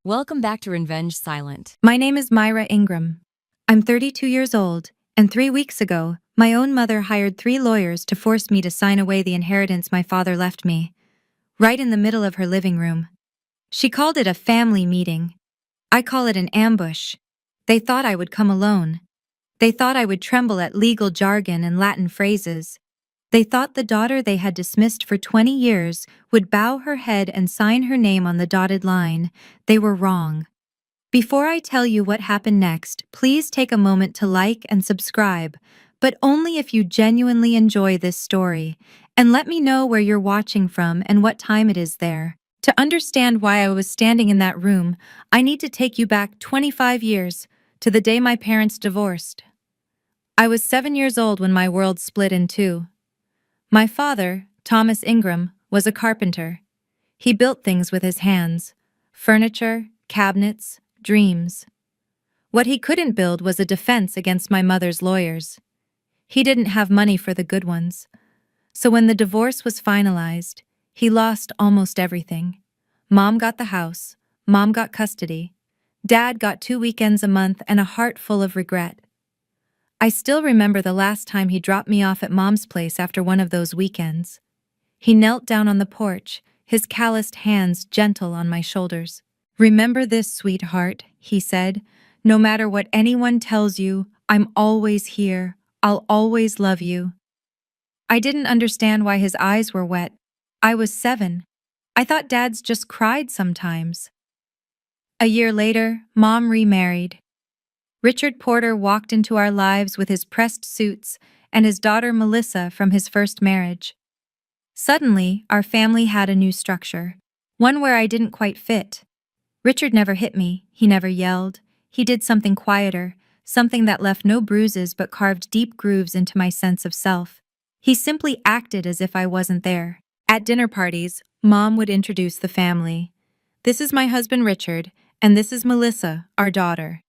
Welcome back to Revenge Silent. My name is Myra Ingram. I'm 32 years old, and 3 weeks ago, my own mother hired 3 lawyers to force me to sign away the inheritance my father left me, right in the middle of her living room. She called it a family meeting. I call it an ambush. They thought I would come alone. They thought I would tremble at legal jargon and Latin phrases. They thought the daughter they had dismissed for 20 years would bow her head and sign her name on the dotted line. They were wrong. Before I tell you what happened next, please take a moment to like and subscribe, but only if you genuinely enjoy this story, and let me know where you're watching from and what time it is there. To understand why I was standing in that room, I need to take you back 25 years, to the day my parents divorced. I was 7 years old when my world split in two. My father, Thomas Ingram, was a carpenter. He built things with his hands: furniture, cabinets, dreams. What he couldn't build was a defense against my mother's lawyers. He didn't have money for the good ones. So when the divorce was finalized, he lost almost everything. Mom got the house, Mom got custody, Dad got 2 weekends a month and a heart full of regret. I still remember the last time he dropped me off at Mom's place after one of those weekends. He knelt down on the porch, his calloused hands gentle on my shoulders. "Remember this, sweetheart," he said. "No matter what anyone tells you, I'm always here. I'll always love you." I didn't understand why his eyes were wet. I was 7. I thought dads just cried sometimes. A year later, Mom remarried. Richard Porter walked into our lives with his pressed suits and his daughter Melissa from his first marriage. Suddenly, our family had a new structure, one where I didn't quite fit. Richard never hit me, he never yelled. He did something quieter, something that left no bruises but carved deep grooves into my sense of self. He simply acted as if I wasn't there. At dinner parties, Mom would introduce the family. "This is my husband Richard, and this is Melissa, our daughter."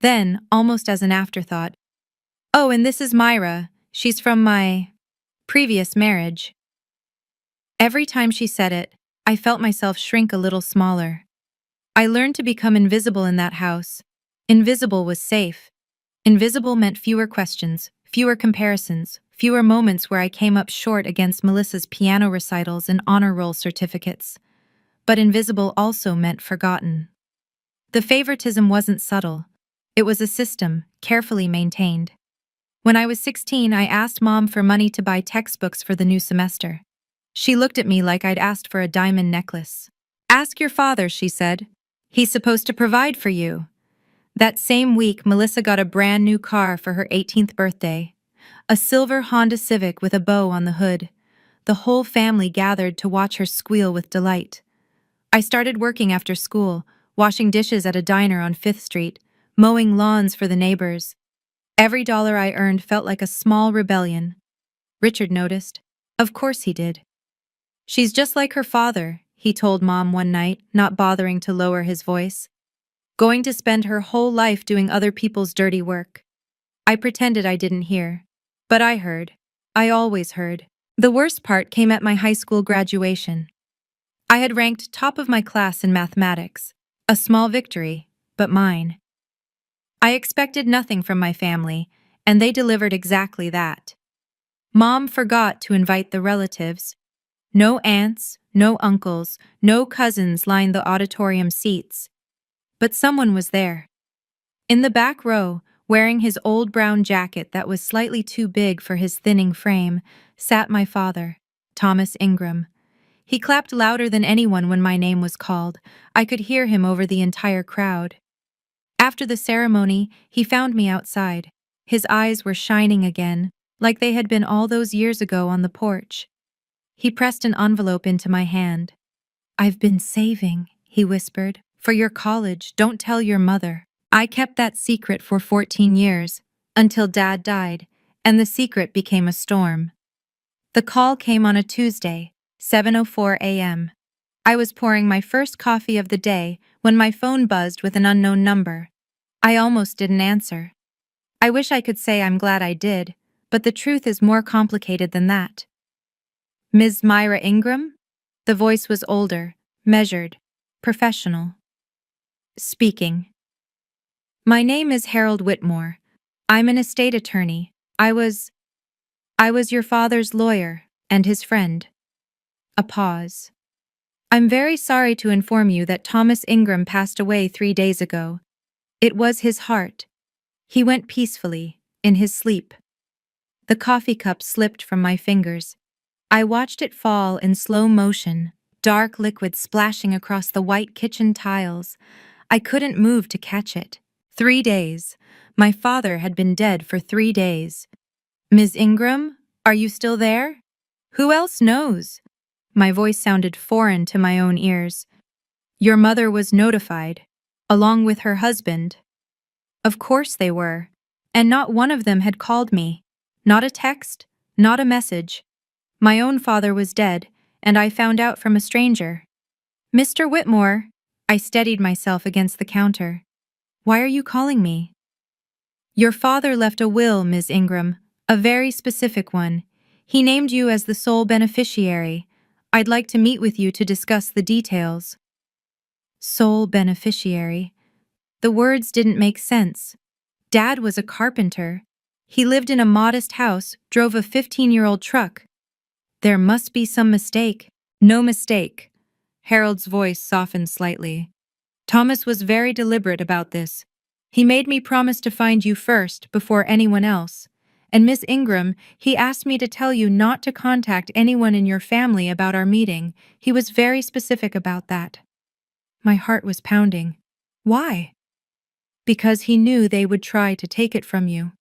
Then, almost as an afterthought, "Oh, and this is Myra. She's from my previous marriage." Every time she said it, I felt myself shrink a little smaller. I learned to become invisible in that house. Invisible was safe. Invisible meant fewer questions, fewer comparisons, fewer moments where I came up short against Melissa's piano recitals and honor roll certificates. But invisible also meant forgotten. The favoritism wasn't subtle. It was a system, carefully maintained. When I was 16, I asked Mom for money to buy textbooks for the new semester. She looked at me like I'd asked for a diamond necklace. "Ask your father," she said. "He's supposed to provide for you." That same week, Melissa got a brand new car for her 18th birthday. A silver Honda Civic with a bow on the hood. The whole family gathered to watch her squeal with delight. I started working after school, washing dishes at a diner on 5th Street, mowing lawns for the neighbors. Every dollar I earned felt like a small rebellion. Richard noticed. Of course he did. "She's just like her father," he told Mom one night, not bothering to lower his voice. "Going to spend her whole life doing other people's dirty work." I pretended I didn't hear. But I heard. I always heard. The worst part came at my high school graduation. I had ranked top of my class in mathematics. A small victory, but mine. I expected nothing from my family, and they delivered exactly that. Mom forgot to invite the relatives. No aunts, no uncles, no cousins lined the auditorium seats. But someone was there. In the back row, wearing his old brown jacket that was slightly too big for his thinning frame, sat my father, Thomas Ingram. He clapped louder than anyone when my name was called. I could hear him over the entire crowd. After the ceremony, he found me outside. His eyes were shining again, like they had been all those years ago on the porch. He pressed an envelope into my hand. "I've been saving," he whispered, "for your college. Don't tell your mother." I kept that secret for 14 years, until Dad died, and the secret became a storm. The call came on a Tuesday, 7:04 a.m. I was pouring my first coffee of the day when my phone buzzed with an unknown number. I almost didn't answer. I wish I could say I'm glad I did, but the truth is more complicated than that. "Ms. Myra Ingram?" The voice was older, measured, professional. Speaking. My name is Harold Whitmore. I'm an estate attorney. I was your father's lawyer and his friend. A pause. I'm very sorry to inform you that Thomas Ingram passed away 3 days ago. It was his heart. He went peacefully, in his sleep. The coffee cup slipped from my fingers. I watched it fall in slow motion, dark liquid splashing across the white kitchen tiles. I couldn't move to catch it. 3 days. My father had been dead for 3 days. Ms. Ingram, are you still there? Who else knows? My voice sounded foreign to my own ears. Your mother was notified, along with her husband. Of course they were, and not one of them had called me. Not a text, not a message. My own father was dead, and I found out from a stranger. Mr. Whitmore, I steadied myself against the counter. Why are you calling me? Your father left a will, Ms. Ingram, a very specific one. He named you as the sole beneficiary. I'd like to meet with you to discuss the details. Sole beneficiary. The words didn't make sense. Dad was a carpenter. He lived in a modest house, drove a 15-year-old truck. There must be some mistake. No mistake. Harold's voice softened slightly. Thomas was very deliberate about this. He made me promise to find you first, before anyone else. And Miss Ingram, he asked me to tell you not to contact anyone in your family about our meeting. He was very specific about that. My heart was pounding. Why? Because he knew they would try to take it from you.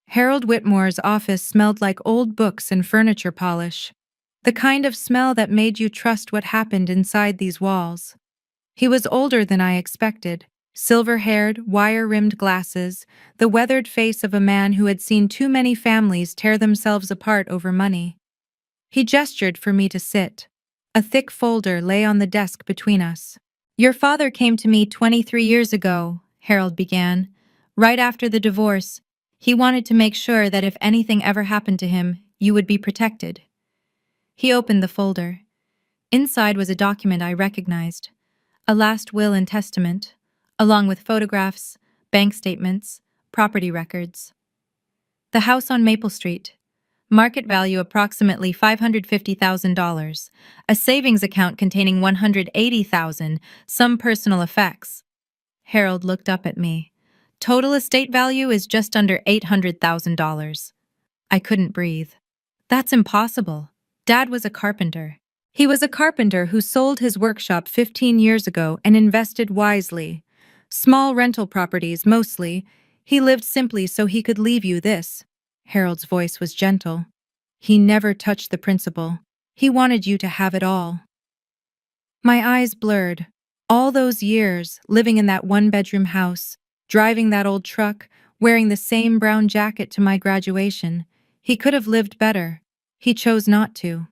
Harold Whitmore's office smelled like old books and furniture polish. The kind of smell that made you trust what happened inside these walls. He was older than I expected. Silver-haired, wire-rimmed glasses, the weathered face of a man who had seen too many families tear themselves apart over money. He gestured for me to sit. A thick folder lay on the desk between us. Your father came to me 23 years ago, Harold began. Right after the divorce, he wanted to make sure that if anything ever happened to him, you would be protected. He opened the folder. Inside was a document I recognized. A last will and testament, along with photographs, bank statements, property records. The house on Maple Street. Market value approximately $550,000. A savings account containing $180,000, some personal effects. Harold looked up at me. Total estate value is just under $800,000. I couldn't breathe. That's impossible. Dad was a carpenter. He was a carpenter who sold his workshop 15 years ago and invested wisely. Small rental properties, mostly. He lived simply so he could leave you this. Harold's voice was gentle. He never touched the principal. He wanted you to have it all. My eyes blurred. All those years, living in that one-bedroom house, driving that old truck, wearing the same brown jacket to my graduation. He could have lived better. He chose not to.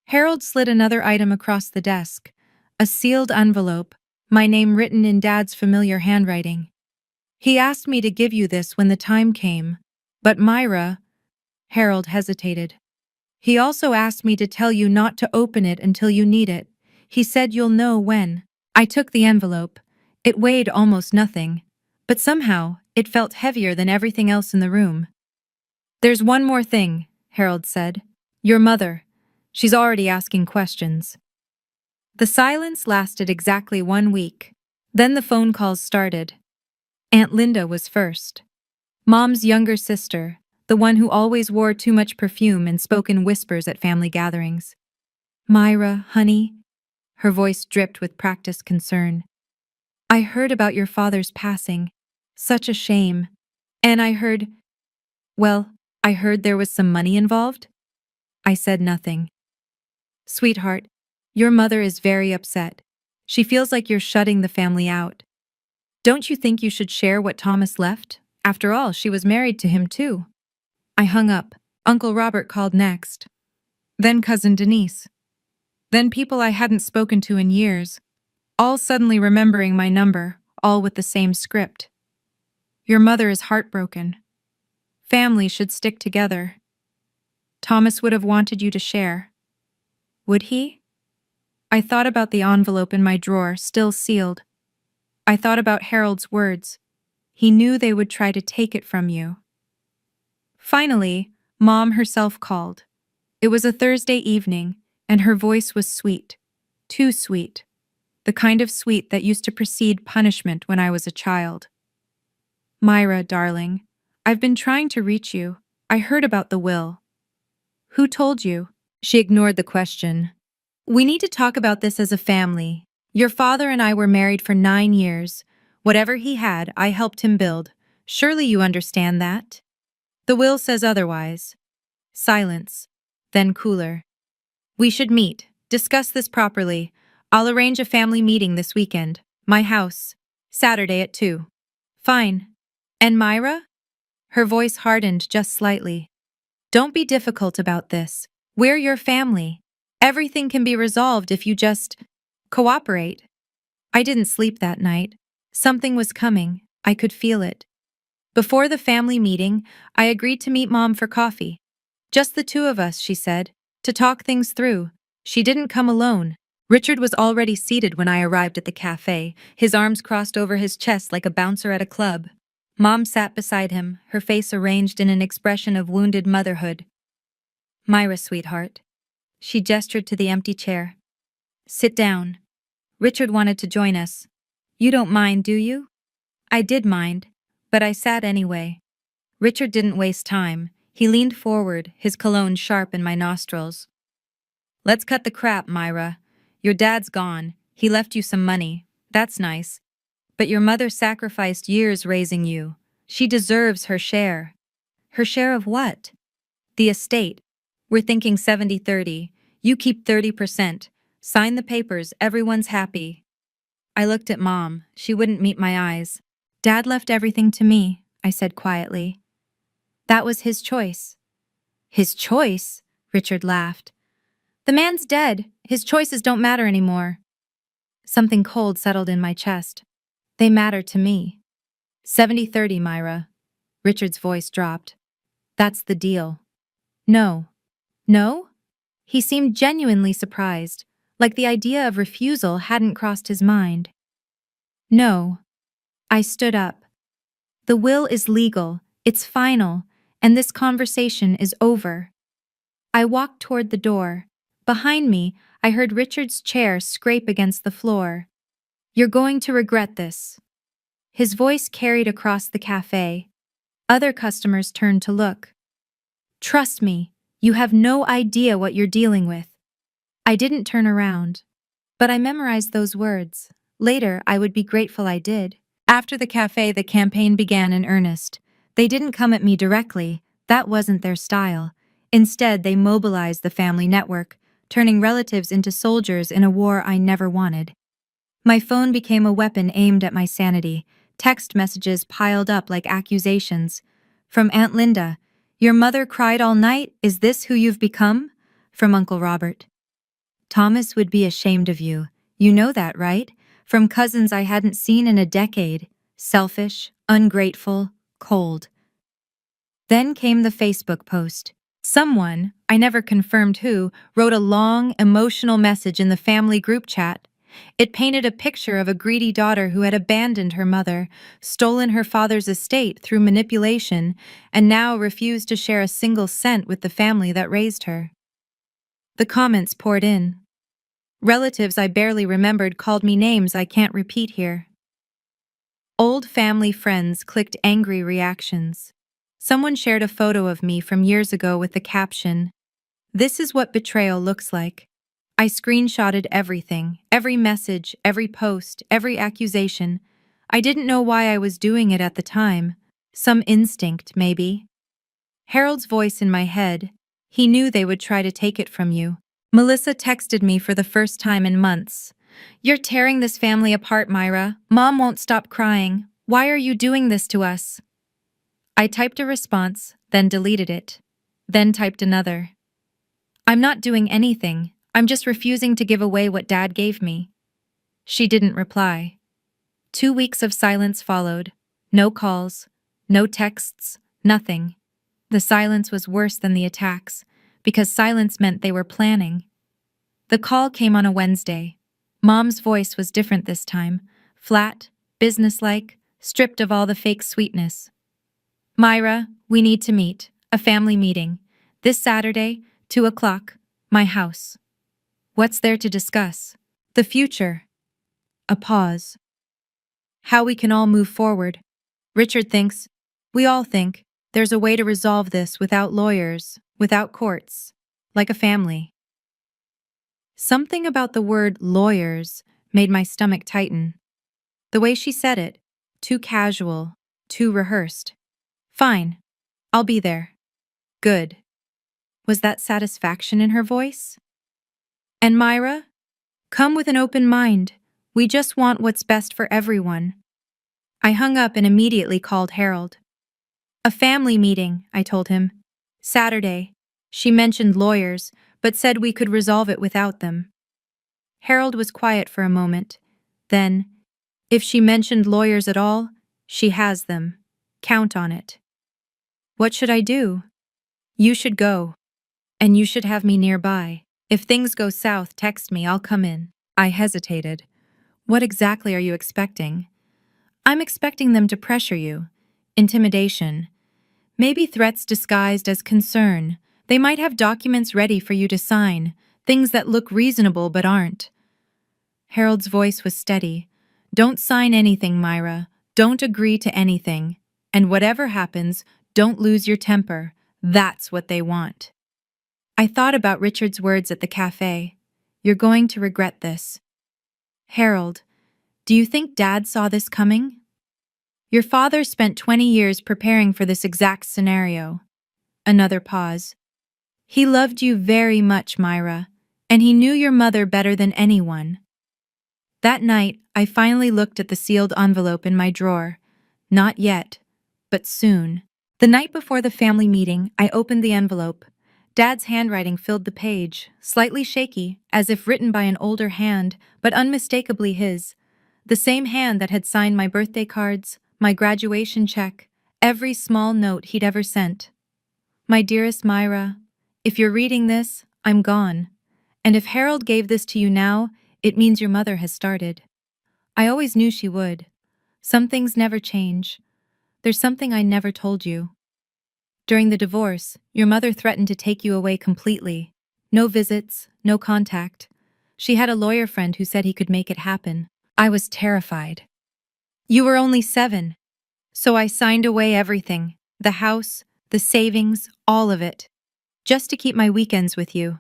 Harold slid another item across the desk. A sealed envelope, my name written in Dad's familiar handwriting. He asked me to give you this when the time came. But Myra... Harold hesitated. He also asked me to tell you not to open it until you need it. He said you'll know when. I took the envelope. It weighed almost nothing. But somehow, it felt heavier than everything else in the room. There's one more thing, Harold said. Your mother. She's already asking questions. The silence lasted exactly 1 week. Then the phone calls started. Aunt Linda was first. Mom's younger sister, the one who always wore too much perfume and spoke in whispers at family gatherings. Myra, honey. Her voice dripped with practiced concern. I heard about your father's passing. Such a shame. And I heard there was some money involved. I said nothing. Sweetheart, your mother is very upset. She feels like you're shutting the family out. Don't you think you should share what Thomas left? After all, she was married to him too. I hung up. Uncle Robert called next. Then Cousin Denise. Then people I hadn't spoken to in years, all suddenly remembering my number, all with the same script. Your mother is heartbroken. Family should stick together. Thomas would have wanted you to share. Would he? I thought about the envelope in my drawer, still sealed. I thought about Harold's words. He knew they would try to take it from you. Finally, Mom herself called. It was a Thursday evening, and her voice was sweet. Too sweet. The kind of sweet that used to precede punishment when I was a child. Myra, darling, I've been trying to reach you. I heard about the will. Who told you? She ignored the question. We need to talk about this as a family. Your father and I were married for 9 years. Whatever he had, I helped him build. Surely you understand that? The will says otherwise. Silence. Then cooler. We should meet. Discuss this properly. I'll arrange a family meeting this weekend. My house. Saturday at 2. Fine. And Myra? Her voice hardened just slightly. Don't be difficult about this. We're your family. Everything can be resolved if you just cooperate. I didn't sleep that night. Something was coming. I could feel it. Before the family meeting, I agreed to meet Mom for coffee. Just the two of us, she said, to talk things through. She didn't come alone. Richard was already seated when I arrived at the cafe, his arms crossed over his chest like a bouncer at a club. Mom sat beside him, her face arranged in an expression of wounded motherhood. Myra, sweetheart. She gestured to the empty chair. Sit down. Richard wanted to join us. You don't mind, do you? I did mind, but I sat anyway. Richard didn't waste time. He leaned forward, his cologne sharp in my nostrils. Let's cut the crap, Myra. Your dad's gone. He left you some money. That's nice. But your mother sacrificed years raising you. She deserves her share. Her share of what? The estate. We're thinking 70-30. You keep 30%. Sign the papers, everyone's happy. I looked at Mom. She wouldn't meet my eyes. Dad left everything to me, I said quietly. That was his choice. His choice? Richard laughed. The man's dead. His choices don't matter anymore. Something cold settled in my chest. They matter to me. 70-30, Myra. Richard's voice dropped. That's the deal. No. No? He seemed genuinely surprised, like the idea of refusal hadn't crossed his mind. No. I stood up. The will is legal, it's final, and this conversation is over. I walked toward the door. Behind me, I heard Richard's chair scrape against the floor. You're going to regret this. His voice carried across the cafe. Other customers turned to look. Trust me, you have no idea what you're dealing with. I didn't turn around, but I memorized those words. Later, I would be grateful I did. After the cafe, the campaign began in earnest. They didn't come at me directly. That wasn't their style. Instead, they mobilized the family network, turning relatives into soldiers in a war I never wanted. My phone became a weapon aimed at my sanity. Text messages piled up like accusations. From Aunt Linda, your mother cried all night, is this who you've become? From Uncle Robert. Thomas would be ashamed of you. You know that, right? From cousins I hadn't seen in a decade. Selfish, ungrateful, cold. Then came the Facebook post. Someone, I never confirmed who, wrote a long, emotional message in the family group chat. It painted a picture of a greedy daughter who had abandoned her mother, stolen her father's estate through manipulation, and now refused to share a single cent with the family that raised her. The comments poured in. Relatives I barely remembered called me names I can't repeat here. Old family friends clicked angry reactions. Someone shared a photo of me from years ago with the caption, "This is what betrayal looks like." I screenshotted everything, every message, every post, every accusation. I didn't know why I was doing it at the time. Some instinct, maybe. Harold's voice in my head. He knew they would try to take it from you. Melissa texted me for the first time in months. You're tearing this family apart, Myra. Mom won't stop crying. Why are you doing this to us? I typed a response, then deleted it. Then typed another. I'm not doing anything. I'm just refusing to give away what Dad gave me. She didn't reply. 2 weeks of silence followed. No calls, no texts, nothing. The silence was worse than the attacks, because silence meant they were planning. The call came on a Wednesday. Mom's voice was different this time, flat, businesslike, stripped of all the fake sweetness. Myra, we need to meet. A family meeting. This Saturday, 2 o'clock. My house. What's there to discuss? The future. A pause. How we can all move forward. Richard thinks, we all think, there's a way to resolve this without lawyers, without courts, like a family. Something about the word lawyers made my stomach tighten. The way she said it, too casual, too rehearsed. Fine, I'll be there. Good. Was that satisfaction in her voice? And Myra? Come with an open mind. We just want what's best for everyone. I hung up and immediately called Harold. A family meeting, I told him. Saturday. She mentioned lawyers, but said we could resolve it without them. Harold was quiet for a moment. Then, if she mentioned lawyers at all, she has them. Count on it. What should I do? You should go. And you should have me nearby. If things go south, text me, I'll come in. I hesitated. What exactly are you expecting? I'm expecting them to pressure you. Intimidation. Maybe threats disguised as concern. They might have documents ready for you to sign, things that look reasonable but aren't. Harold's voice was steady. Don't sign anything, Myra. Don't agree to anything. And whatever happens, don't lose your temper. That's what they want. I thought about Richard's words at the cafe. You're going to regret this. Harold, do you think Dad saw this coming? Your father spent 20 years preparing for this exact scenario. Another pause. He loved you very much, Myra, and he knew your mother better than anyone. That night, I finally looked at the sealed envelope in my drawer. Not yet, but soon. The night before the family meeting, I opened the envelope. Dad's handwriting filled the page, slightly shaky, as if written by an older hand, but unmistakably his. The same hand that had signed my birthday cards, my graduation check, every small note he'd ever sent. My dearest Myra, if you're reading this, I'm gone. And if Harold gave this to you now, it means your mother has started. I always knew she would. Some things never change. There's something I never told you. During the divorce, your mother threatened to take you away completely. No visits, no contact. She had a lawyer friend who said he could make it happen. I was terrified. You were only 7. So I signed away everything. The house, the savings, all of it. Just to keep my weekends with you.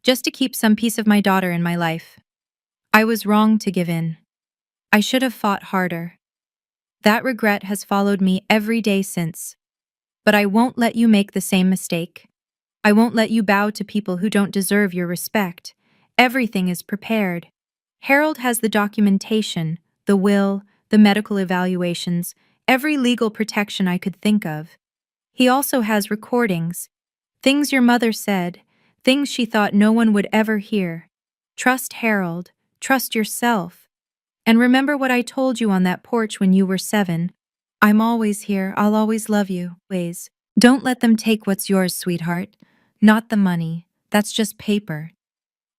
Just to keep some piece of my daughter in my life. I was wrong to give in. I should have fought harder. That regret has followed me every day since. But I won't let you make the same mistake. I won't let you bow to people who don't deserve your respect. Everything is prepared. Harold has the documentation, the will, the medical evaluations, every legal protection I could think of. He also has recordings, things your mother said, things she thought no one would ever hear. Trust Harold, trust yourself. And remember what I told you on that porch when you were 7. I'm always here, I'll always love you. Ways. Don't let them take what's yours, sweetheart. Not the money, that's just paper.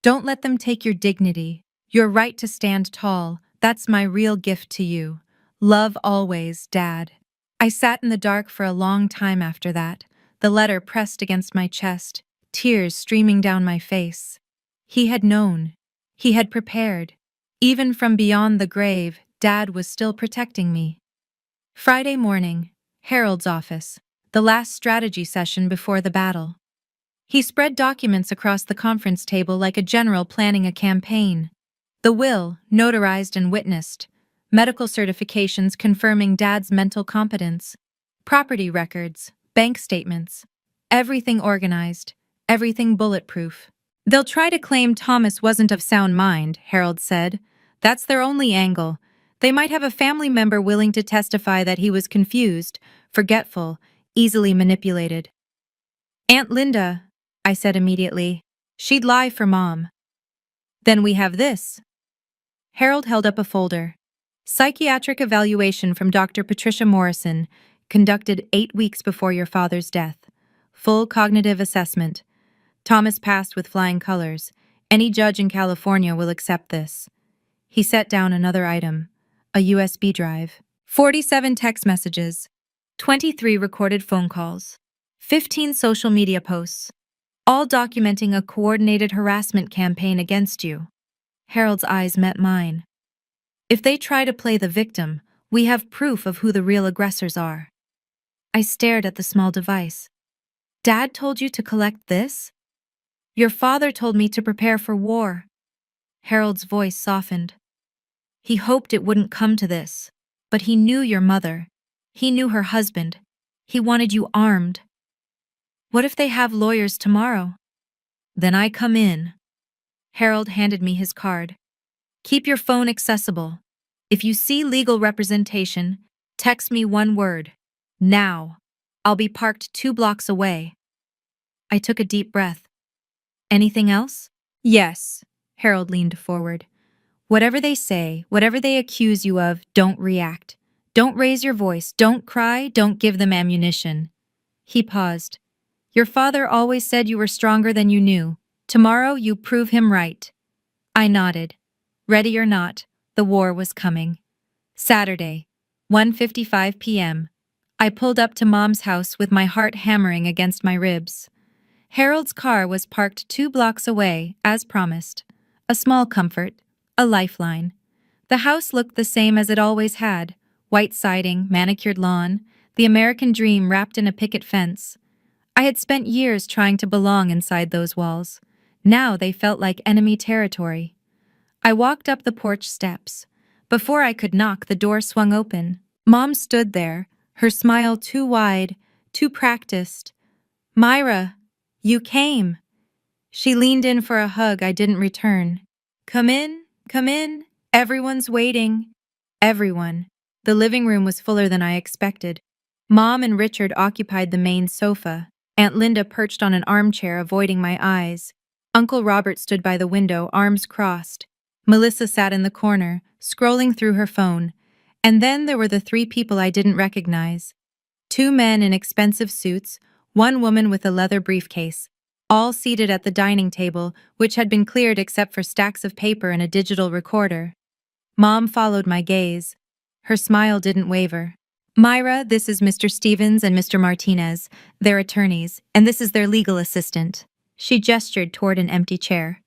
Don't let them take your dignity, your right to stand tall. That's my real gift to you. Love always, Dad. I sat in the dark for a long time after that, the letter pressed against my chest, tears streaming down my face. He had known. He had prepared. Even from beyond the grave, Dad was still protecting me. Friday morning, Harold's office, the last strategy session before the battle. He spread documents across the conference table like a general planning a campaign. The will, notarized and witnessed. Medical certifications confirming Dad's mental competence. Property records, bank statements. Everything organized, everything bulletproof. They'll try to claim Thomas wasn't of sound mind, Harold said. That's their only angle. They might have a family member willing to testify that he was confused, forgetful, easily manipulated. Aunt Linda, I said immediately. She'd lie for Mom. Then we have this. Harold held up a folder. Psychiatric evaluation from Dr. Patricia Morrison, conducted 8 weeks before your father's death. Full cognitive assessment. Thomas passed with flying colors. Any judge in California will accept this. He set down another item. a USB drive, 47 text messages, 23 recorded phone calls, 15 social media posts, all documenting a coordinated harassment campaign against you. Harold's eyes met mine. If they try to play the victim, we have proof of who the real aggressors are. I stared at the small device. Dad told you to collect this? Your father told me to prepare for war. Harold's voice softened. He hoped it wouldn't come to this, but he knew your mother. He knew her husband. He wanted you armed. What if they have lawyers tomorrow? Then I come in. Harold handed me his card. Keep your phone accessible. If you see legal representation, text me one word. Now. I'll be parked 2 blocks away. I took a deep breath. Anything else? Yes. Harold leaned forward. Whatever they say, whatever they accuse you of, don't react. Don't raise your voice, don't cry, don't give them ammunition. He paused. Your father always said you were stronger than you knew. Tomorrow you prove him right. I nodded. Ready or not, the war was coming. Saturday, 1:55 p.m. I pulled up to Mom's house with my heart hammering against my ribs. Harold's car was parked 2 blocks away, as promised. A small comfort, a lifeline. The house looked the same as it always had. White siding, manicured lawn, the American dream wrapped in a picket fence. I had spent years trying to belong inside those walls. Now they felt like enemy territory. I walked up the porch steps. Before I could knock, the door swung open. Mom stood there, her smile too wide, too practiced. Myra, you came. She leaned in for a hug I didn't return. Come in, come in. Everyone's waiting. Everyone. The living room was fuller than I expected. Mom and Richard occupied the main sofa. Aunt Linda perched on an armchair, avoiding my eyes. Uncle Robert stood by the window, arms crossed. Melissa sat in the corner, scrolling through her phone. And then there were the 3 people I didn't recognize. 2 men in expensive suits, 1 woman with a leather briefcase, all seated at the dining table, which had been cleared except for stacks of paper and a digital recorder. Mom followed my gaze. Her smile didn't waver. Myra, this is Mr. Stevens and Mr. Martinez, their attorneys, and this is their legal assistant. She gestured toward an empty chair.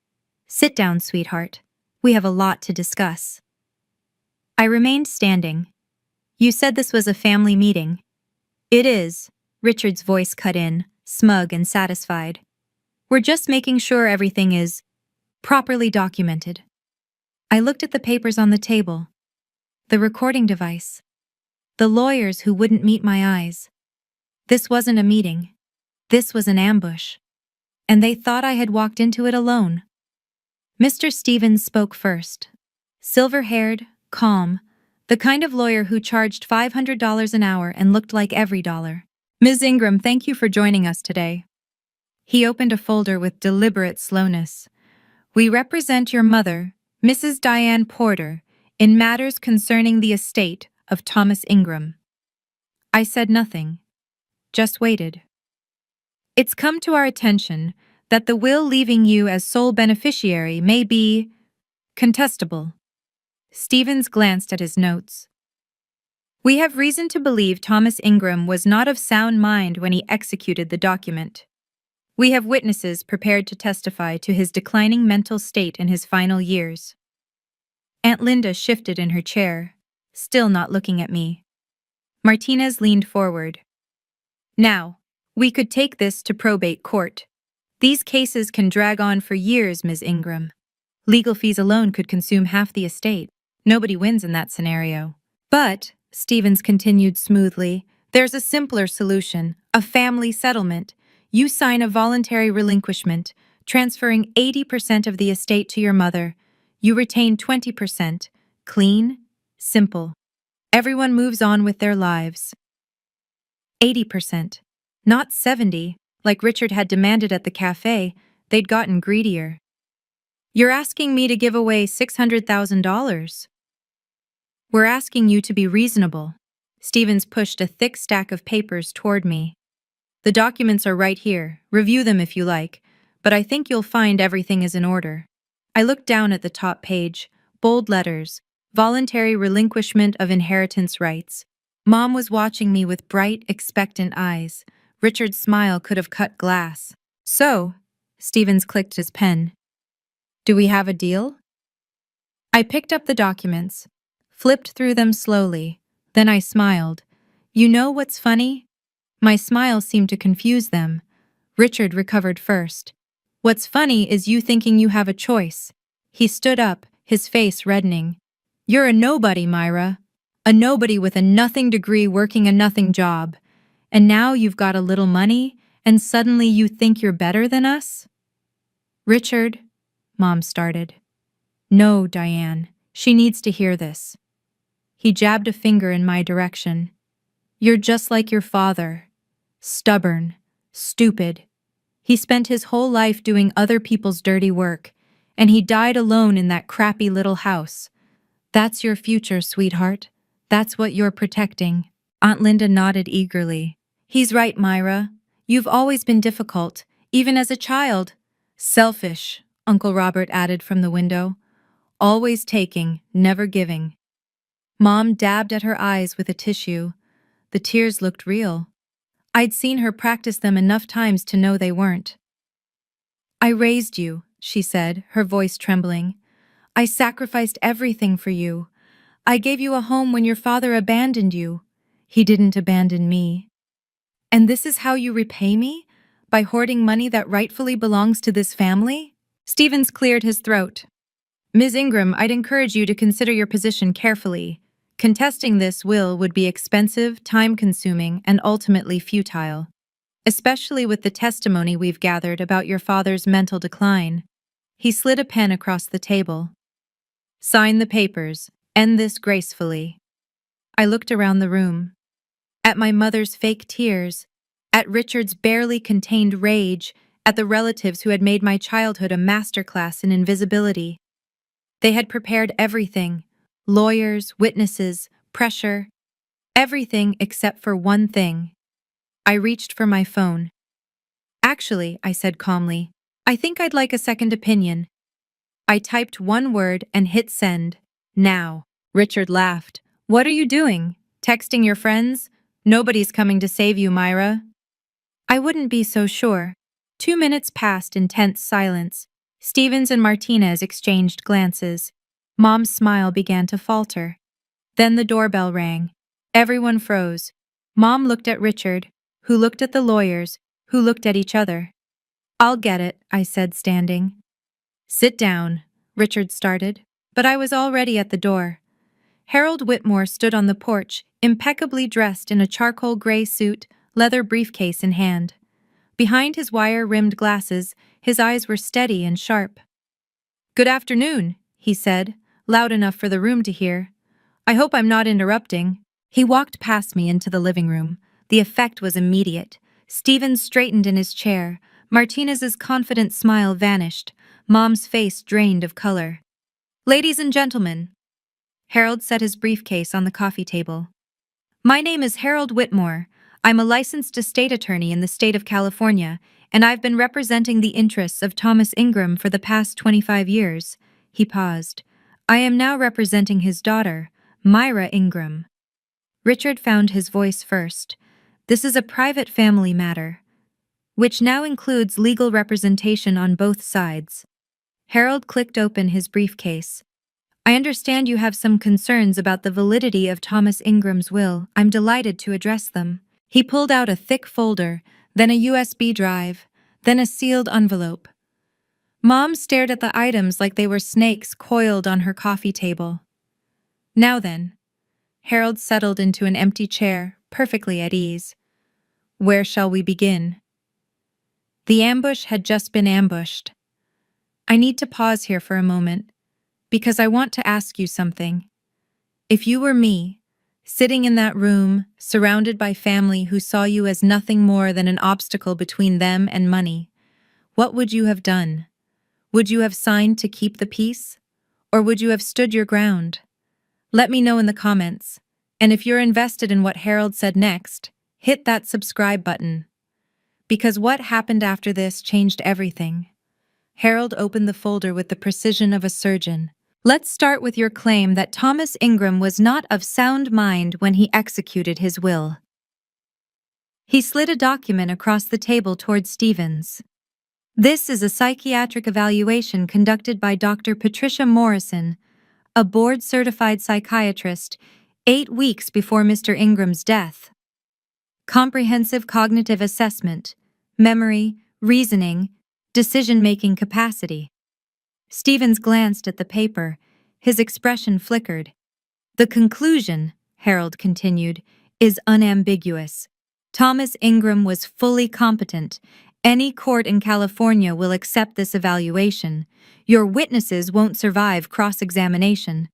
Sit down, sweetheart. We have a lot to discuss. I remained standing. You said this was a family meeting. It is, Richard's voice cut in, smug and satisfied. We're just making sure everything is properly documented. I looked at the papers on the table. The recording device. The lawyers who wouldn't meet my eyes. This wasn't a meeting. This was an ambush. And they thought I had walked into it alone. Mr. Stevens spoke first. Silver-haired, calm, the kind of lawyer who charged $500 an hour and looked like every dollar. Ms. Ingram, thank you for joining us today. He opened a folder with deliberate slowness. We represent your mother, Mrs. Diane Porter, in matters concerning the estate of Thomas Ingram. I said nothing, just waited. It's come to our attention that the will leaving you as sole beneficiary may be contestable. Stevens glanced at his notes. We have reason to believe Thomas Ingram was not of sound mind when he executed the document. We have witnesses prepared to testify to his declining mental state in his final years. Aunt Linda shifted in her chair, still not looking at me. Martinez leaned forward. Now, we could take this to probate court. These cases can drag on for years, Ms. Ingram. Legal fees alone could consume half the estate. Nobody wins in that scenario. But, Stevens continued smoothly, there's a simpler solution, a family settlement. You sign a voluntary relinquishment, transferring 80% of the estate to your mother. You retain 20%. Clean, simple. Everyone moves on with their lives. 80%. Not 70, like Richard had demanded at the cafe. They'd gotten greedier. You're asking me to give away $600,000. We're asking you to be reasonable. Stevens pushed a thick stack of papers toward me. The documents are right here. Review them if you like, but I think you'll find everything is in order. I looked down at the top page, bold letters, Voluntary relinquishment of inheritance rights. Mom was watching me with bright, expectant eyes. Richard's smile could have cut glass. So, Stevens clicked his pen. Do we have a deal? I picked up the documents, flipped through them slowly. Then I smiled. You know what's funny? My smile seemed to confuse them. Richard recovered first. What's funny is you thinking you have a choice. He stood up, his face reddening. You're a nobody, Myra. A nobody with a nothing degree working a nothing job. And now you've got a little money, and suddenly you think you're better than us? Richard, Mom started. No, Diane, she needs to hear this. He jabbed a finger in my direction. You're just like your father. Stubborn, stupid. He spent his whole life doing other people's dirty work, and he died alone in that crappy little house. That's your future, sweetheart. That's what you're protecting. Aunt Linda nodded eagerly. He's right, Myra. You've always been difficult, even as a child. Selfish, Uncle Robert added from the window. Always taking, never giving. Mom dabbed at her eyes with a tissue. The tears looked real. I'd seen her practice them enough times to know they weren't. I raised you, she said, her voice trembling. I sacrificed everything for you. I gave you a home when your father abandoned you. He didn't abandon me. And this is how you repay me? By hoarding money that rightfully belongs to this family? Stevens cleared his throat. Ms. Ingram, I'd encourage you to consider your position carefully. Contesting this will would be expensive, time-consuming, and ultimately futile. Especially with the testimony we've gathered about your father's mental decline. He slid a pen across the table. Sign the papers. End this gracefully. I looked around the room. At my mother's fake tears, at Richard's barely contained rage, at the relatives who had made my childhood a masterclass in invisibility. They had prepared everything, lawyers, witnesses, pressure, everything except for one thing. I reached for my phone. Actually, I said calmly, I think I'd like a second opinion. I typed one word and hit send. Now. Richard laughed. What are you doing? Texting your friends? Nobody's coming to save you, Myra. I wouldn't be so sure. 2 minutes passed in tense silence. Stevens and Martinez exchanged glances. Mom's smile began to falter. Then the doorbell rang. Everyone froze. Mom looked at Richard, who looked at the lawyers, who looked at each other. I'll get it, I said, standing. Sit down, Richard started, but I was already at the door. Harold Whitmore stood on the porch, impeccably dressed in a charcoal gray suit, leather briefcase in hand. Behind his wire-rimmed glasses, his eyes were steady and sharp. Good afternoon, he said, loud enough for the room to hear. I hope I'm not interrupting. He walked past me into the living room. The effect was immediate. Stevens straightened in his chair. Martinez's confident smile vanished. Mom's face drained of color. Ladies and gentlemen. Harold set his briefcase on the coffee table. My name is Harold Whitmore. I'm a licensed estate attorney in the state of California, and I've been representing the interests of Thomas Ingram for the past 25 years. He paused. I am now representing his daughter, Myra Ingram. Richard found his voice first. This is a private family matter, which now includes legal representation on both sides. Harold clicked open his briefcase. I understand you have some concerns about the validity of Thomas Ingram's will. I'm delighted to address them. He pulled out a thick folder, then a USB drive, then a sealed envelope. Mom stared at the items like they were snakes coiled on her coffee table. Now then. Harold settled into an empty chair, perfectly at ease. Where shall we begin? The ambush had just been ambushed. I need to pause here for a moment, because I want to ask you something. If you were me, sitting in that room, surrounded by family who saw you as nothing more than an obstacle between them and money, what would you have done? Would you have signed to keep the peace? Or would you have stood your ground? Let me know in the comments. And if you're invested in what Harold said next, hit that subscribe button. Because what happened after this changed everything. Harold opened the folder with the precision of a surgeon. Let's start with your claim that Thomas Ingram was not of sound mind when he executed his will. He slid a document across the table toward Stevens. This is a psychiatric evaluation conducted by Dr. Patricia Morrison, a board-certified psychiatrist, 8 weeks before Mr. Ingram's death. Comprehensive cognitive assessment, memory, reasoning, decision-making capacity. Stevens glanced at the paper. His expression flickered. The conclusion, Harold continued, is unambiguous. Thomas Ingram was fully competent. Any court in California will accept this evaluation. Your witnesses won't survive cross-examination.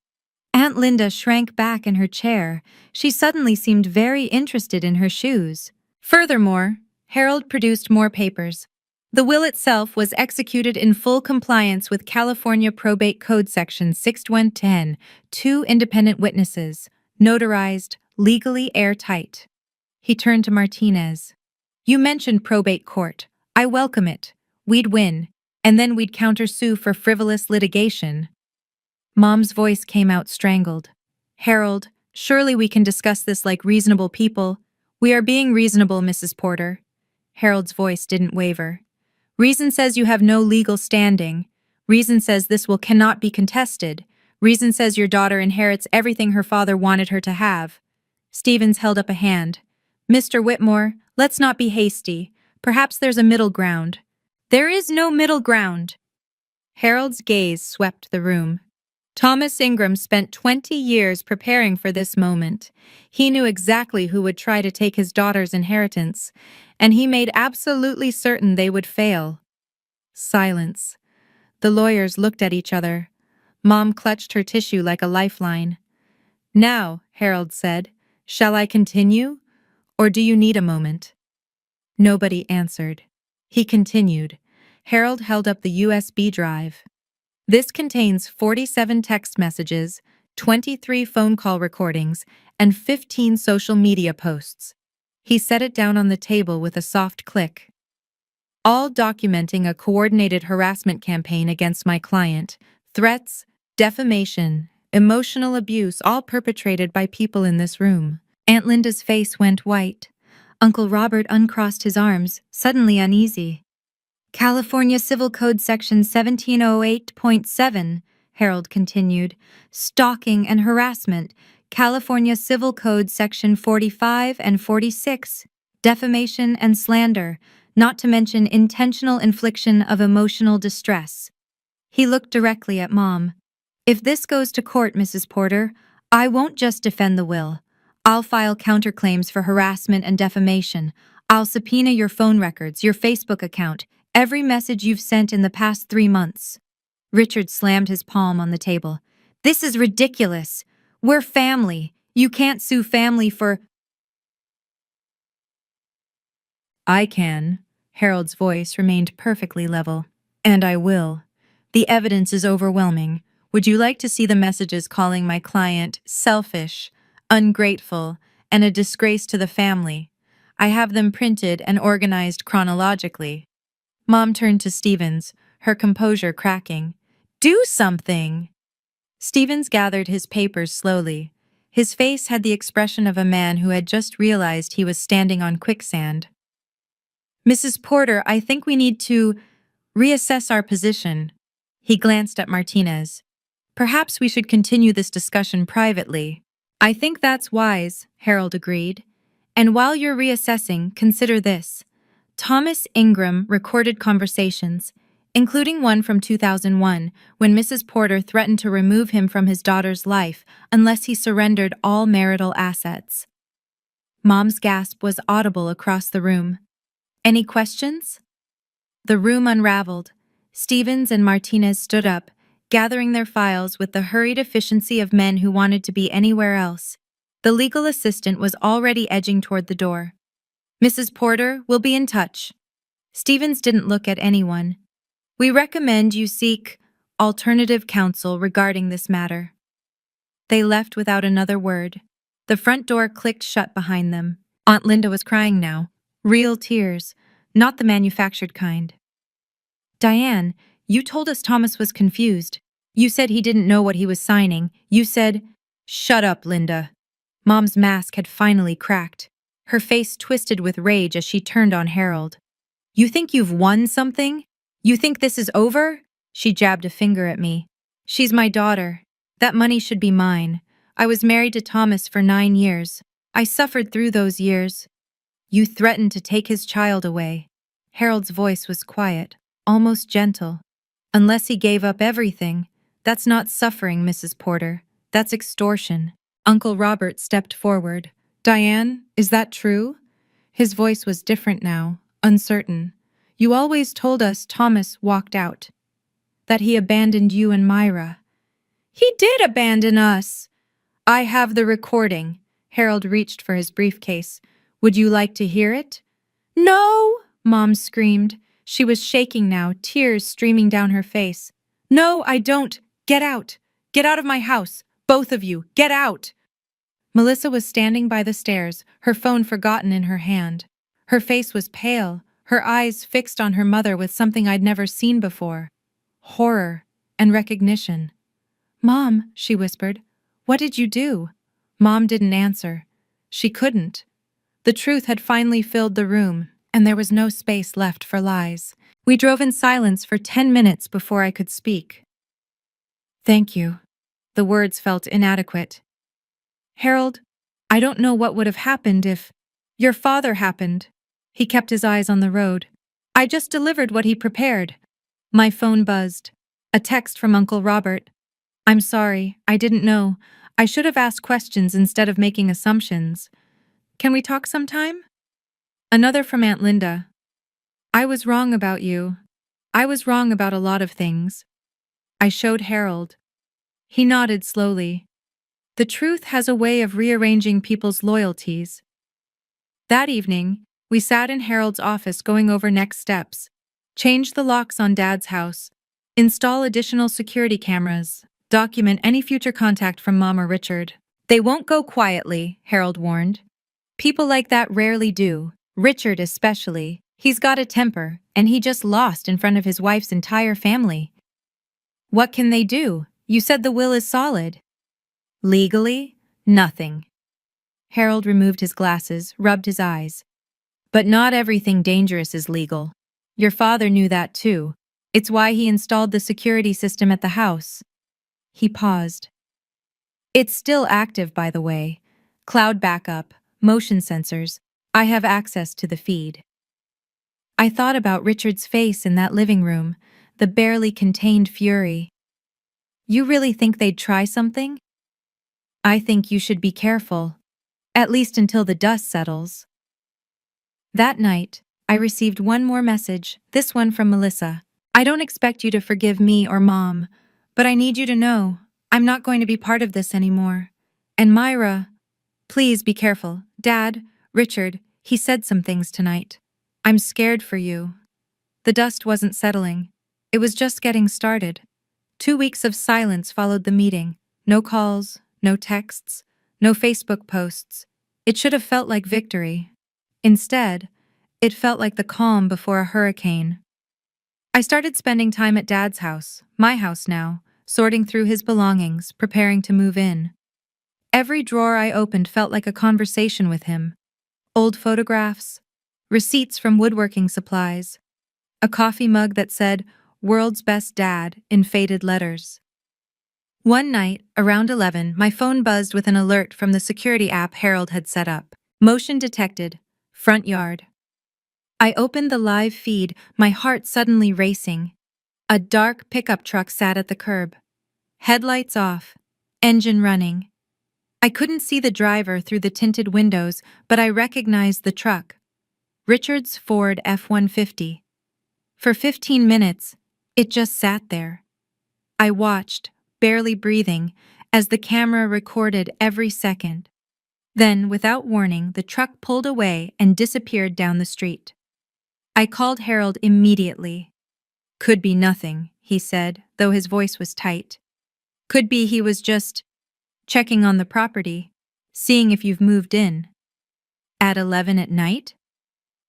Aunt Linda shrank back in her chair. She suddenly seemed very interested in her shoes. Furthermore, Harold produced more papers. The will itself was executed in full compliance with California Probate Code Section 6110, 2 independent witnesses, notarized, legally airtight. He turned to Martinez. You mentioned probate court. I welcome it. We'd win, and then we'd countersue for frivolous litigation. Mom's voice came out strangled. Harold, surely we can discuss this like reasonable people. We are being reasonable, Mrs. Porter. Harold's voice didn't waver. Reason says you have no legal standing. Reason says this will cannot be contested. Reason says your daughter inherits everything her father wanted her to have. Stevens held up a hand. Mr. Whitmore, let's not be hasty. Perhaps there's a middle ground. There is no middle ground. Harold's gaze swept the room. Thomas Ingram spent 20 years preparing for this moment. He knew exactly who would try to take his daughter's inheritance, and he made absolutely certain they would fail. Silence. The lawyers looked at each other. Mom clutched her tissue like a lifeline. Now, Harold said, shall I continue, or do you need a moment? Nobody answered. He continued. Harold held up the USB drive. This contains 47 text messages, 23 phone call recordings, and 15 social media posts. He set it down on the table with a soft click. All documenting a coordinated harassment campaign against my client, threats, defamation, emotional abuse, all perpetrated by people in this room. Aunt Linda's face went white. Uncle Robert uncrossed his arms, suddenly uneasy. California Civil Code Section 1708.7, Harold continued. Stalking and harassment. California Civil Code Section 45 and 46. Defamation and slander, not to mention intentional infliction of emotional distress. He looked directly at Mom. If this goes to court, Mrs. Porter, I won't just defend the will. I'll file counterclaims for harassment and defamation. I'll subpoena your phone records, your Facebook account, every message you've sent in the past 3 months. Richard slammed his palm on the table. This is ridiculous. We're family. You can't sue family for... I can. Harold's voice remained perfectly level. And I will. The evidence is overwhelming. Would you like to see the messages calling my client selfish, ungrateful, and a disgrace to the family? I have them printed and organized chronologically. Mom turned to Stevens, her composure cracking. Do something! Stevens gathered his papers slowly. His face had the expression of a man who had just realized he was standing on quicksand. Mrs. Porter, I think we need to reassess our position. He glanced at Martinez. Perhaps we should continue this discussion privately. I think that's wise, Harold agreed. And while you're reassessing, consider this. Thomas Ingram recorded conversations, including one from 2001, when Mrs. Porter threatened to remove him from his daughter's life unless he surrendered all marital assets. Mom's gasp was audible across the room. Any questions? The room unraveled. Stevens and Martinez stood up, gathering their files with the hurried efficiency of men who wanted to be anywhere else. The legal assistant was already edging toward the door. Mrs. Porter, we'll be in touch. Stevens didn't look at anyone. We recommend you seek alternative counsel regarding this matter. They left without another word. The front door clicked shut behind them. Aunt Linda was crying now. Real tears, not the manufactured kind. Diane, you told us Thomas was confused. You said he didn't know what he was signing. You said, "Shut up, Linda." Mom's mask had finally cracked. Her face twisted with rage as she turned on Harold. You think you've won something? You think this is over? She jabbed a finger at me. She's my daughter. That money should be mine. I was married to Thomas for 9 years. I suffered through those years. You threatened to take his child away. Harold's voice was quiet, almost gentle. Unless he gave up everything. That's not suffering, Mrs. Porter. That's extortion. Uncle Robert stepped forward. Diane, is that true? His voice was different now, uncertain. You always told us Thomas walked out. That he abandoned you and Myra. He did abandon us. I have the recording. Harold reached for his briefcase. Would you like to hear it? No, Mom screamed. She was shaking now, tears streaming down her face. No, I don't. Get out. Get out of my house. Both of you, get out. Melissa was standing by the stairs, her phone forgotten in her hand. Her face was pale, her eyes fixed on her mother with something I'd never seen before. Horror and recognition. Mom, she whispered, what did you do? Mom didn't answer. She couldn't. The truth had finally filled the room, and there was no space left for lies. We drove in silence for 10 minutes before I could speak. Thank you. The words felt inadequate. Harold, I don't know what would have happened if your father happened. He kept his eyes on the road. I just delivered what he prepared. My phone buzzed. A text from Uncle Robert. I'm sorry, I didn't know. I should have asked questions instead of making assumptions. Can we talk sometime? Another from Aunt Linda. I was wrong about you. I was wrong about a lot of things. I showed Harold. He nodded slowly. The truth has a way of rearranging people's loyalties. That evening, we sat in Harold's office going over next steps. Change the locks on Dad's house. Install additional security cameras. Document any future contact from Mom or Richard. They won't go quietly, Harold warned. People like that rarely do. Richard especially. He's got a temper, and he just lost in front of his wife's entire family. What can they do? You said the will is solid. Legally, nothing. Harold removed his glasses, rubbed his eyes. But not everything dangerous is legal. Your father knew that too. It's why he installed the security system at the house. He paused. It's still active, by the way. Cloud backup, motion sensors. I have access to the feed. I thought about Richard's face in that living room, the barely contained fury. You really think they'd try something? I think you should be careful, at least until the dust settles. That night, I received one more message, this one from Melissa. I don't expect you to forgive me or Mom, but I need you to know I'm not going to be part of this anymore. And Myra, please be careful. Dad, Richard, he said some things tonight. I'm scared for you. The dust wasn't settling. It was just getting started. 2 weeks of silence followed the meeting. No calls, no texts, no Facebook posts. It should have felt like victory. Instead, it felt like the calm before a hurricane. I started spending time at Dad's house, my house now, sorting through his belongings, preparing to move in. Every drawer I opened felt like a conversation with him. Old photographs, receipts from woodworking supplies, a coffee mug that said, "World's Best Dad," in faded letters. One night, around 11, my phone buzzed with an alert from the security app Harold had set up. Motion detected. Front yard. I opened the live feed, my heart suddenly racing. A dark pickup truck sat at the curb. Headlights off. Engine running. I couldn't see the driver through the tinted windows, but I recognized the truck. Richard's Ford F-150. For 15 minutes, it just sat there. I watched, barely breathing, as the camera recorded every second. Then, without warning, the truck pulled away and disappeared down the street. I called Harold immediately. Could be nothing, he said, though his voice was tight. Could be he was just checking on the property, seeing if you've moved in. At 11 at night?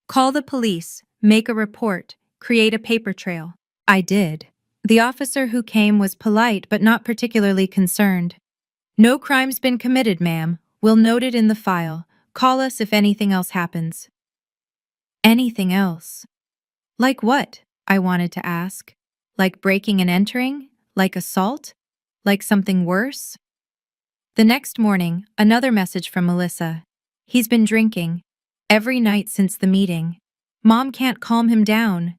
Call the police, make a report, create a paper trail. I did. The officer who came was polite but not particularly concerned. "No crime's been committed, ma'am. We'll note it in the file. Call us if anything else happens." Anything else? Like what? I wanted to ask. Like breaking and entering? Like assault? Like something worse? The next morning, another message from Melissa. "He's been drinking. Every night since the meeting. Mom can't calm him down.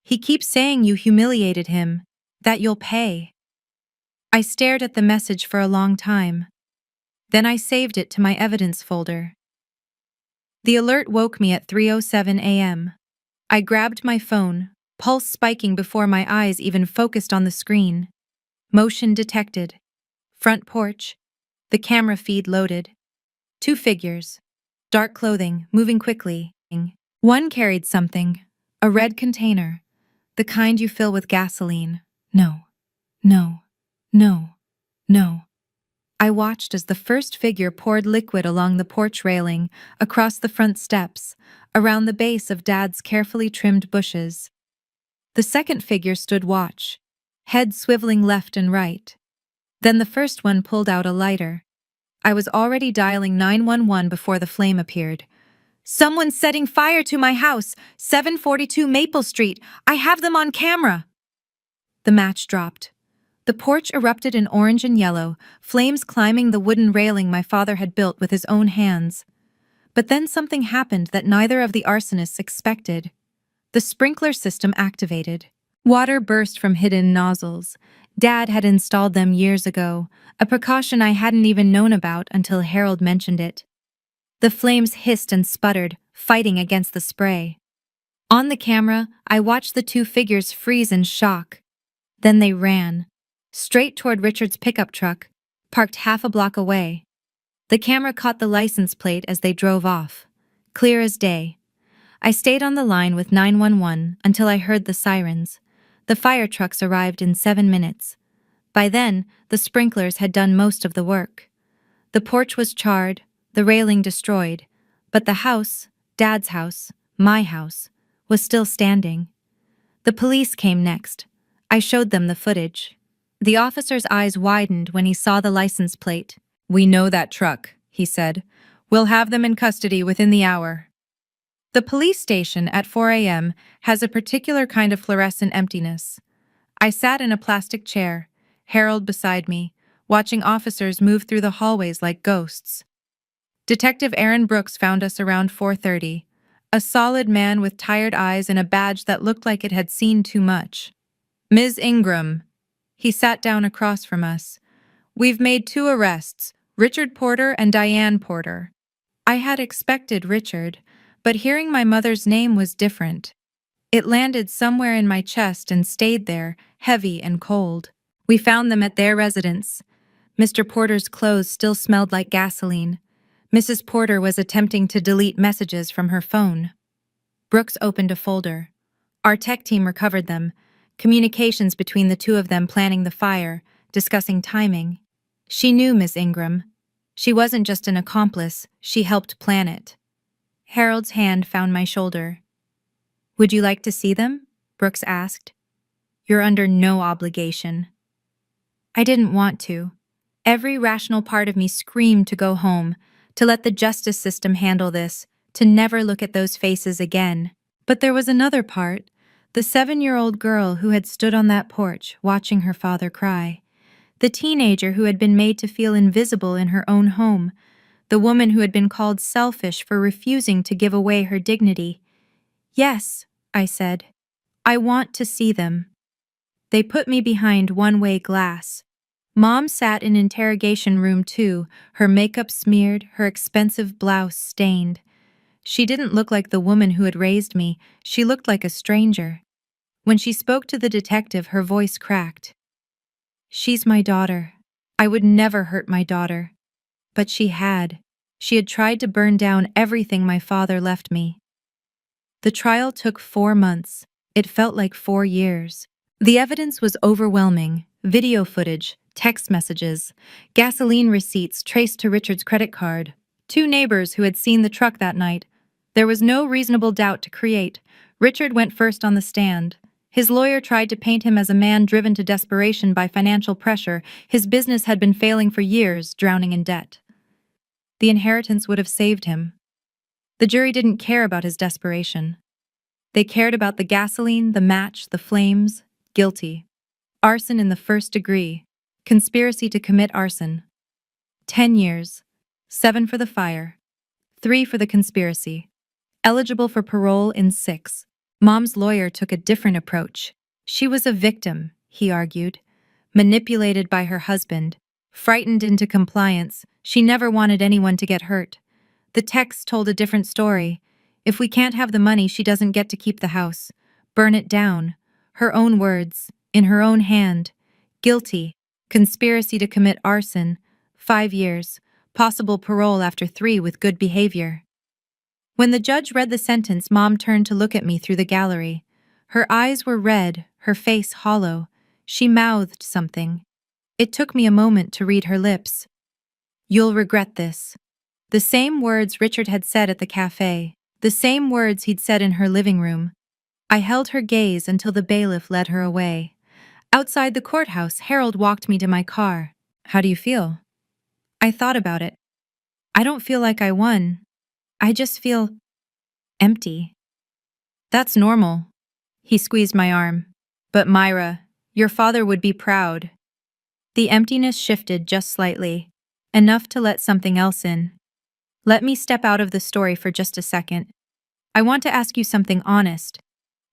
He keeps saying you humiliated him, that you'll pay." I stared at the message for a long time. Then I saved it to my evidence folder. The alert woke me at 3:07 a.m. I grabbed my phone, pulse spiking before my eyes even focused on the screen. Motion detected. Front porch. The camera feed loaded. 2 figures. Dark clothing, moving quickly. One carried something. A red container. The kind you fill with gasoline. No. No. No. No. I watched as the first figure poured liquid along the porch railing, across the front steps, around the base of Dad's carefully trimmed bushes. The second figure stood watch, head swiveling left and right. Then the first one pulled out a lighter. I was already dialing 911 before the flame appeared. "Someone's setting fire to my house, 742 Maple Street. I have them on camera." The match dropped. The porch erupted in orange and yellow, flames climbing the wooden railing my father had built with his own hands. But then something happened that neither of the arsonists expected. The sprinkler system activated. Water burst from hidden nozzles. Dad had installed them years ago, a precaution I hadn't even known about until Harold mentioned it. The flames hissed and sputtered, fighting against the spray. On the camera, I watched the 2 figures freeze in shock. Then they ran. Straight toward Richard's pickup truck, parked half a block away. The camera caught the license plate as they drove off. Clear as day. I stayed on the line with 911 until I heard the sirens. The fire trucks arrived in 7 minutes. By then, the sprinklers had done most of the work. The porch was charred, the railing destroyed, but the house, Dad's house, my house, was still standing. The police came next. I showed them the footage. The officer's eyes widened when he saw the license plate. "We know that truck," he said. "We'll have them in custody within the hour." The police station at 4 a.m. has a particular kind of fluorescent emptiness. I sat in a plastic chair, Harold beside me, watching officers move through the hallways like ghosts. Detective Aaron Brooks found us around 4:30, a solid man with tired eyes and a badge that looked like it had seen too much. "Ms. Ingram." He sat down across from us. "We've made 2 arrests, Richard Porter and Diane Porter." I had expected Richard, but hearing my mother's name was different. It landed somewhere in my chest and stayed there, heavy and cold. "We found them at their residence." Mr. Porter's clothes still smelled like gasoline. Mrs. Porter was attempting to delete messages from her phone. Brooks opened a folder. Our tech team recovered them. Communications between the 2 of them planning the fire, discussing timing. She knew Miss Ingram. She wasn't just an accomplice, she helped plan it. Harold's hand found my shoulder. "Would you like to see them?" Brooks asked. "You're under no obligation." I didn't want to. Every rational part of me screamed to go home, to let the justice system handle this, to never look at those faces again. But there was another part. The 7-year-old girl who had stood on that porch watching her father cry. The teenager who had been made to feel invisible in her own home. The woman who had been called selfish for refusing to give away her dignity. "Yes," I said. "I want to see them." They put me behind one-way glass. Mom sat in interrogation room 2, her makeup smeared, her expensive blouse stained. She didn't look like the woman who had raised me, she looked like a stranger. When she spoke to the detective, her voice cracked. "She's my daughter. I would never hurt my daughter." But she had. She had tried to burn down everything my father left me. The trial took 4 months. It felt like 4 years. The evidence was overwhelming. Video footage, text messages, gasoline receipts traced to Richard's credit card, 2 neighbors who had seen the truck that night. There was no reasonable doubt to create. Richard went first on the stand. His lawyer tried to paint him as a man driven to desperation by financial pressure. His business had been failing for years, drowning in debt. The inheritance would have saved him. The jury didn't care about his desperation. They cared about the gasoline, the match, the flames. Guilty. Arson in the first degree. Conspiracy to commit arson. 10 years. 7 for the fire. 3 for the conspiracy. Eligible for parole in 6. Mom's lawyer took a different approach. She was a victim, he argued. Manipulated by her husband. Frightened into compliance. She never wanted anyone to get hurt. The text told a different story. If we can't have the money, she doesn't get to keep the house. Burn it down. Her own words. In her own hand. Guilty. Conspiracy to commit arson. 5 years. Possible parole after 3 with good behavior. When the judge read the sentence, Mom turned to look at me through the gallery. Her eyes were red, her face hollow. She mouthed something. It took me a moment to read her lips. "You'll regret this." The same words Richard had said at the cafe. The same words he'd said in her living room. I held her gaze until the bailiff led her away. Outside the courthouse, Harold walked me to my car. "How do you feel?" I thought about it. I don't feel like I won. I just feel empty. "That's normal." He squeezed my arm. "But Myra, your father would be proud." The emptiness shifted just slightly, enough to let something else in. "Let me step out of the story for just a second. I want to ask you something honest.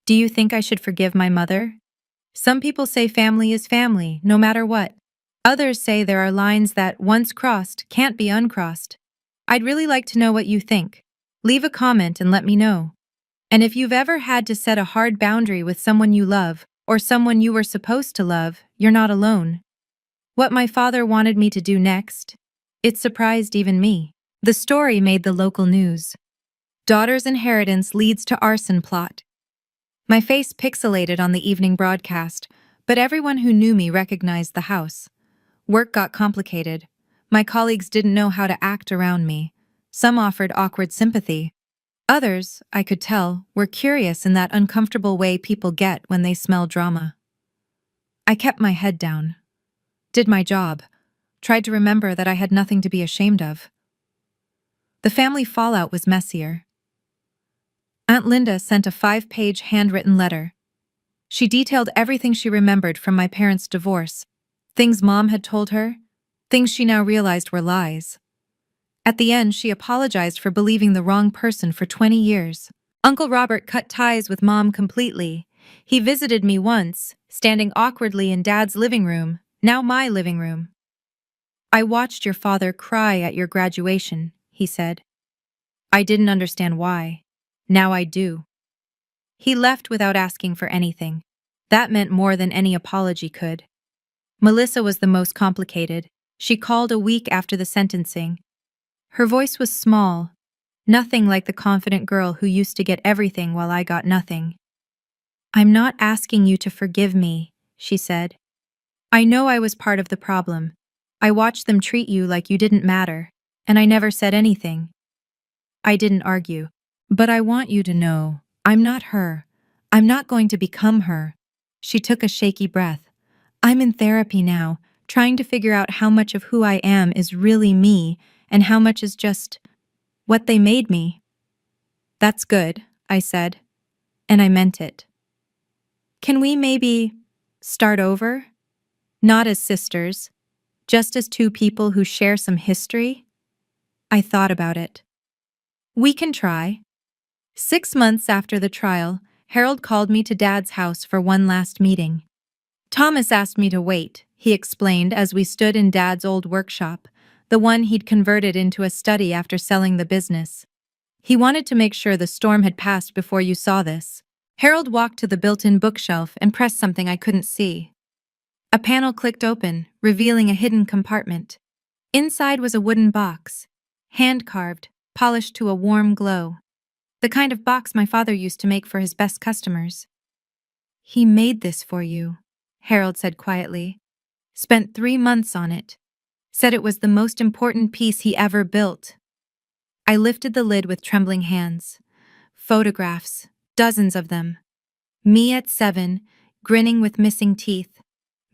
Do you think I should forgive my mother? Some people say family is family, no matter what. Others say there are lines that, once crossed, can't be uncrossed. I'd really like to know what you think. Leave a comment and let me know. And if you've ever had to set a hard boundary with someone you love, or someone you were supposed to love, you're not alone." What my father wanted me to do next? It surprised even me. The story made the local news. Daughter's inheritance leads to arson plot. My face pixelated on the evening broadcast, but everyone who knew me recognized the house. Work got complicated. My colleagues didn't know how to act around me. Some offered awkward sympathy. Others, I could tell, were curious in that uncomfortable way people get when they smell drama. I kept my head down. Did my job. Tried to remember that I had nothing to be ashamed of. The family fallout was messier. Aunt Linda sent a 5-page handwritten letter. She detailed everything she remembered from my parents' divorce. Things Mom had told her. Things she now realized were lies. At the end, she apologized for believing the wrong person for 20 years. Uncle Robert cut ties with Mom completely. He visited me once, standing awkwardly in Dad's living room, now my living room. "I watched your father cry at your graduation," he said. "I didn't understand why. Now I do." He left without asking for anything. That meant more than any apology could. Melissa was the most complicated. She called a week after the sentencing. Her voice was small, nothing like the confident girl who used to get everything while I got nothing. "I'm not asking you to forgive me," she said. "I know I was part of the problem. I watched them treat you like you didn't matter, and I never said anything." I didn't argue. "But I want you to know, I'm not her. I'm not going to become her." She took a shaky breath. "I'm in therapy now, trying to figure out how much of who I am is really me and how much is just what they made me." "That's good," I said, and I meant it. "Can we maybe start over? Not as sisters, just as two people who share some history?" I thought about it. "We can try." 6 months after the trial, Harold called me to Dad's house for one last meeting. "Thomas asked me to wait," he explained as we stood in Dad's old workshop, the one he'd converted into a study after selling the business. "He wanted to make sure the storm had passed before you saw this." Harold walked to the built-in bookshelf and pressed something I couldn't see. A panel clicked open, revealing a hidden compartment. Inside was a wooden box, hand-carved, polished to a warm glow. The kind of box my father used to make for his best customers. "He made this for you," Harold said quietly. "Spent 3 months on it. Said it was the most important piece he ever built." I lifted the lid with trembling hands. Photographs, dozens of them. Me at 7, grinning with missing teeth.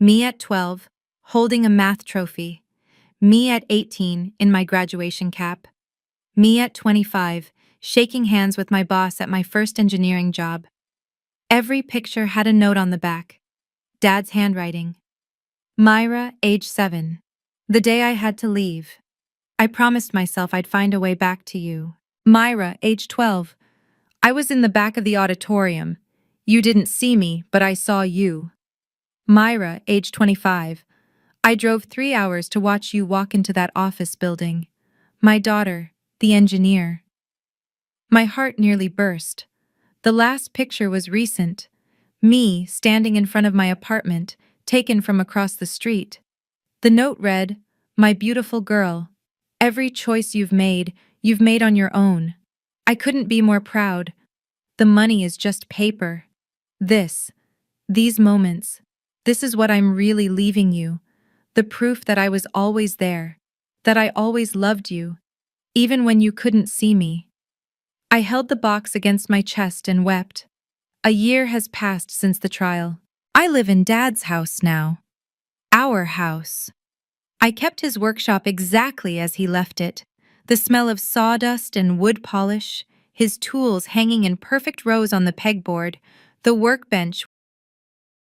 Me at 12, holding a math trophy. Me at 18, in my graduation cap. Me at 25, shaking hands with my boss at my first engineering job. Every picture had a note on the back. Dad's handwriting. Myra, age 7. The day I had to leave. I promised myself I'd find a way back to you. Myra, age 12. I was in the back of the auditorium. You didn't see me, but I saw you. Myra, age 25. I drove 3 hours to watch you walk into that office building. My daughter, the engineer. My heart nearly burst. The last picture was recent. Me, standing in front of my apartment, taken from across the street. The note read, "My beautiful girl. Every choice you've made on your own. I couldn't be more proud. The money is just paper. These moments, this is what I'm really leaving you. The proof that I was always there. That I always loved you. Even when you couldn't see me." I held the box against my chest and wept. A year has passed since the trial. I live in Dad's house now. Our house. I kept his workshop exactly as he left it. The smell of sawdust and wood polish, his tools hanging in perfect rows on the pegboard, the workbench